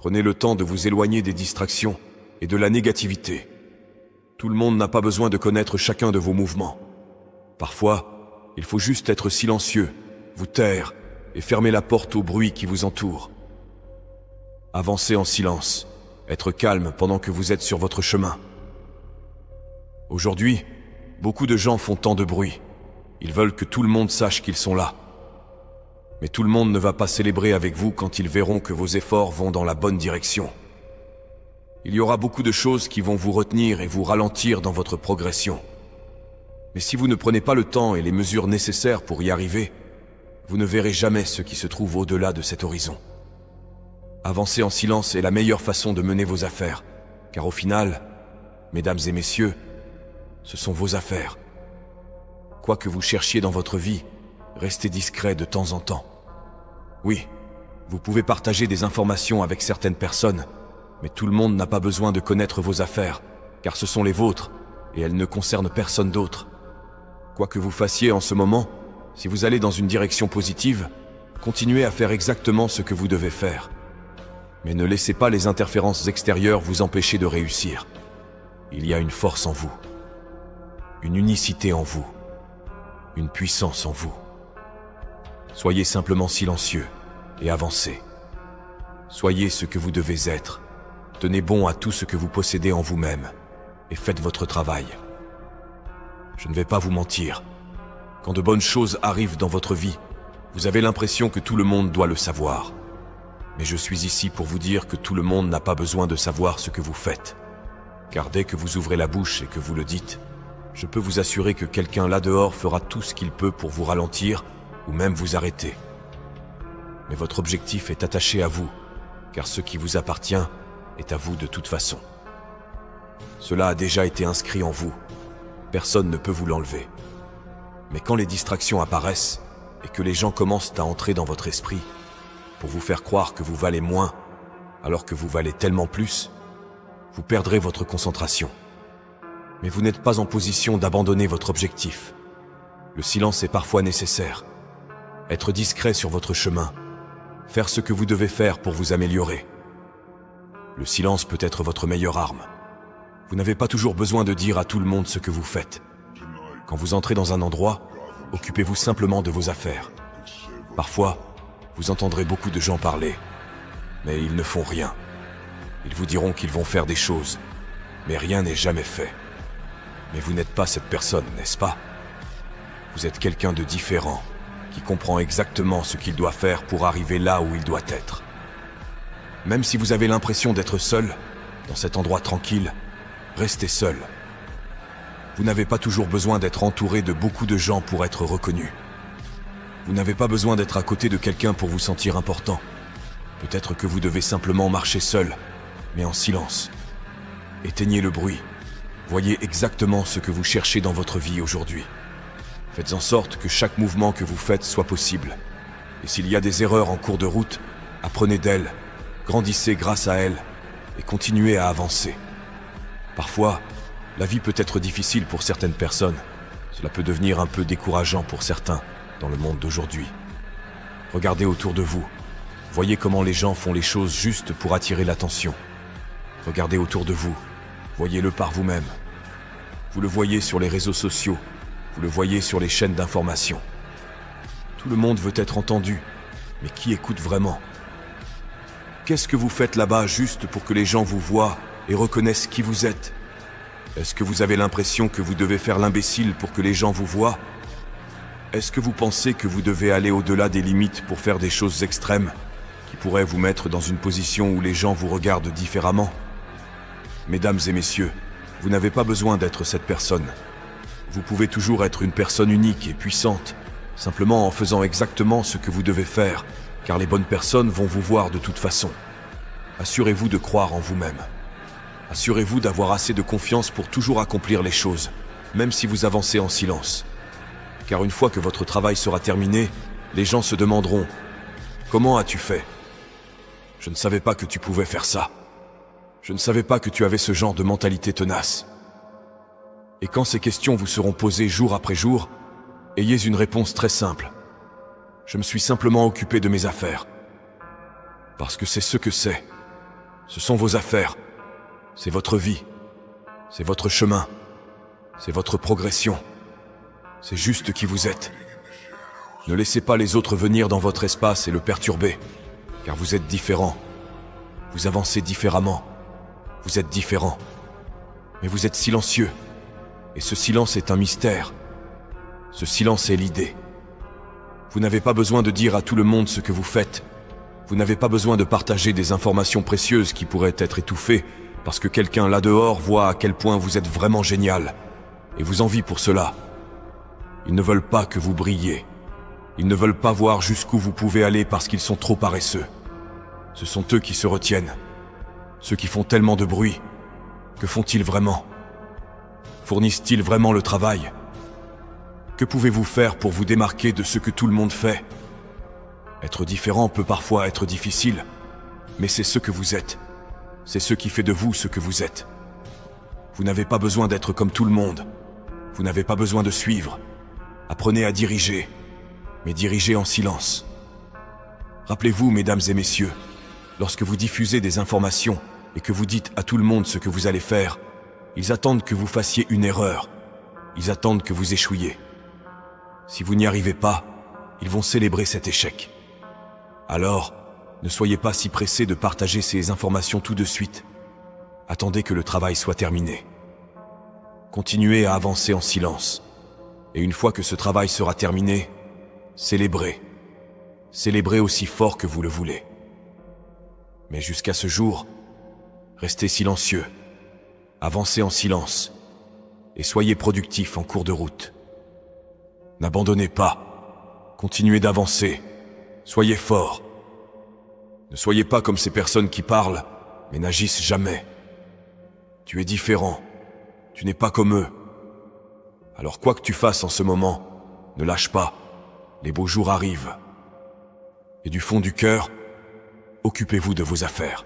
Prenez le temps de vous éloigner des distractions et de la négativité. Tout le monde n'a pas besoin de connaître chacun de vos mouvements. Parfois, il faut juste être silencieux, vous taire et fermer la porte au bruit qui vous entoure. Avancez en silence, être calme pendant que vous êtes sur votre chemin. Aujourd'hui, beaucoup de gens font tant de bruit. Ils veulent que tout le monde sache qu'ils sont là. Mais tout le monde ne va pas célébrer avec vous quand ils verront que vos efforts vont dans la bonne direction. Il y aura beaucoup de choses qui vont vous retenir et vous ralentir dans votre progression. Mais si vous ne prenez pas le temps et les mesures nécessaires pour y arriver, vous ne verrez jamais ce qui se trouve au-delà de cet horizon. Avancer en silence est la meilleure façon de mener vos affaires, car au final, mesdames et messieurs, ce sont vos affaires. Quoi que vous cherchiez dans votre vie, restez discret de temps en temps. Oui, vous pouvez partager des informations avec certaines personnes, mais tout le monde n'a pas besoin de connaître vos affaires, car ce sont les vôtres, et elles ne concernent personne d'autre. Quoi que vous fassiez en ce moment, si vous allez dans une direction positive, continuez à faire exactement ce que vous devez faire. Mais ne laissez pas les interférences extérieures vous empêcher de réussir. Il y a une force en vous, une unicité en vous, une puissance en vous. Soyez simplement silencieux et avancez. Soyez ce que vous devez être. Tenez bon à tout ce que vous possédez en vous-même et faites votre travail. Je ne vais pas vous mentir. Quand de bonnes choses arrivent dans votre vie, vous avez l'impression que tout le monde doit le savoir. Mais je suis ici pour vous dire que tout le monde n'a pas besoin de savoir ce que vous faites. Car dès que vous ouvrez la bouche et que vous le dites, je peux vous assurer que quelqu'un là dehors fera tout ce qu'il peut pour vous ralentir ou même vous arrêter. Mais votre objectif est attaché à vous, car ce qui vous appartient est à vous de toute façon. Cela a déjà été inscrit en vous. Personne ne peut vous l'enlever. Mais quand les distractions apparaissent et que les gens commencent à entrer dans votre esprit pour vous faire croire que vous valez moins alors que vous valez tellement plus, vous perdrez votre concentration. Mais vous n'êtes pas en position d'abandonner votre objectif. Le silence est parfois nécessaire. Être discret sur votre chemin. Faire ce que vous devez faire pour vous améliorer. Le silence peut être votre meilleure arme. Vous n'avez pas toujours besoin de dire à tout le monde ce que vous faites. Quand vous entrez dans un endroit, occupez-vous simplement de vos affaires. Parfois, vous entendrez beaucoup de gens parler, mais ils ne font rien. Ils vous diront qu'ils vont faire des choses, mais rien n'est jamais fait. Mais vous n'êtes pas cette personne, n'est-ce pas? Vous êtes quelqu'un de différent, qui comprend exactement ce qu'il doit faire pour arriver là où il doit être. Même si vous avez l'impression d'être seul, dans cet endroit tranquille, restez seul. Vous n'avez pas toujours besoin d'être entouré de beaucoup de gens pour être reconnu. Vous n'avez pas besoin d'être à côté de quelqu'un pour vous sentir important. Peut-être que vous devez simplement marcher seul, mais en silence. Éteignez le bruit. Voyez exactement ce que vous cherchez dans votre vie aujourd'hui. Faites en sorte que chaque mouvement que vous faites soit possible. Et s'il y a des erreurs en cours de route, apprenez d'elles, grandissez grâce à elles et continuez à avancer. Parfois, la vie peut être difficile pour certaines personnes. Cela peut devenir un peu décourageant pour certains dans le monde d'aujourd'hui. Regardez autour de vous. Voyez comment les gens font les choses juste pour attirer l'attention. Regardez autour de vous. Voyez-le par vous-même. Vous le voyez sur les réseaux sociaux. Vous le voyez sur les chaînes d'information. Tout le monde veut être entendu. Mais qui écoute vraiment? Qu'est-ce que vous faites là-bas juste pour que les gens vous voient et reconnaissent qui vous êtes? Est-ce que vous avez l'impression que vous devez faire l'imbécile pour que les gens vous voient? Est-ce que vous pensez que vous devez aller au-delà des limites pour faire des choses extrêmes qui pourraient vous mettre dans une position où les gens vous regardent différemment? Mesdames et messieurs, vous n'avez pas besoin d'être cette personne. Vous pouvez toujours être une personne unique et puissante, simplement en faisant exactement ce que vous devez faire, car les bonnes personnes vont vous voir de toute façon. Assurez-vous de croire en vous-même. Assurez-vous d'avoir assez de confiance pour toujours accomplir les choses, même si vous avancez en silence. Car une fois que votre travail sera terminé, les gens se demanderont « Comment as-tu fait ? Je ne savais pas que tu pouvais faire ça. Je ne savais pas que tu avais ce genre de mentalité tenace. » Et quand ces questions vous seront posées jour après jour, ayez une réponse très simple. Je me suis simplement occupé de mes affaires. Parce que c'est ce que c'est. Ce sont vos affaires. C'est votre vie. C'est votre chemin. C'est votre progression. C'est juste qui vous êtes. Ne laissez pas les autres venir dans votre espace et le perturber, car vous êtes différents. Vous avancez différemment. Vous êtes différents. Mais vous êtes silencieux. Et ce silence est un mystère. Ce silence est l'idée. Vous n'avez pas besoin de dire à tout le monde ce que vous faites. Vous n'avez pas besoin de partager des informations précieuses qui pourraient être étouffées parce que quelqu'un là dehors voit à quel point vous êtes vraiment génial et vous envie pour cela. Ils ne veulent pas que vous brilliez. Ils ne veulent pas voir jusqu'où vous pouvez aller parce qu'ils sont trop paresseux. Ce sont eux qui se retiennent. Ceux qui font tellement de bruit. Que font-ils vraiment? Fournissent-ils vraiment le travail? Que pouvez-vous faire pour vous démarquer de ce que tout le monde fait? Être différent peut parfois être difficile, mais c'est ce que vous êtes. C'est ce qui fait de vous ce que vous êtes. Vous n'avez pas besoin d'être comme tout le monde. Vous n'avez pas besoin de suivre. Apprenez à diriger, mais dirigez en silence. Rappelez-vous, mesdames et messieurs, lorsque vous diffusez des informations et que vous dites à tout le monde ce que vous allez faire, ils attendent que vous fassiez une erreur. Ils attendent que vous échouiez. Si vous n'y arrivez pas, ils vont célébrer cet échec. Alors, ne soyez pas si pressés de partager ces informations tout de suite. Attendez que le travail soit terminé. Continuez à avancer en silence. Et une fois que ce travail sera terminé, célébrez. Célébrez aussi fort que vous le voulez. Mais jusqu'à ce jour, restez silencieux. Avancez en silence. Et soyez productifs en cours de route. N'abandonnez pas. Continuez d'avancer. Soyez forts. Ne soyez pas comme ces personnes qui parlent, mais n'agissent jamais. Tu es différent. Tu n'es pas comme eux. Alors quoi que tu fasses en ce moment, ne lâche pas. Les beaux jours arrivent. Et du fond du cœur, occupez-vous de vos affaires.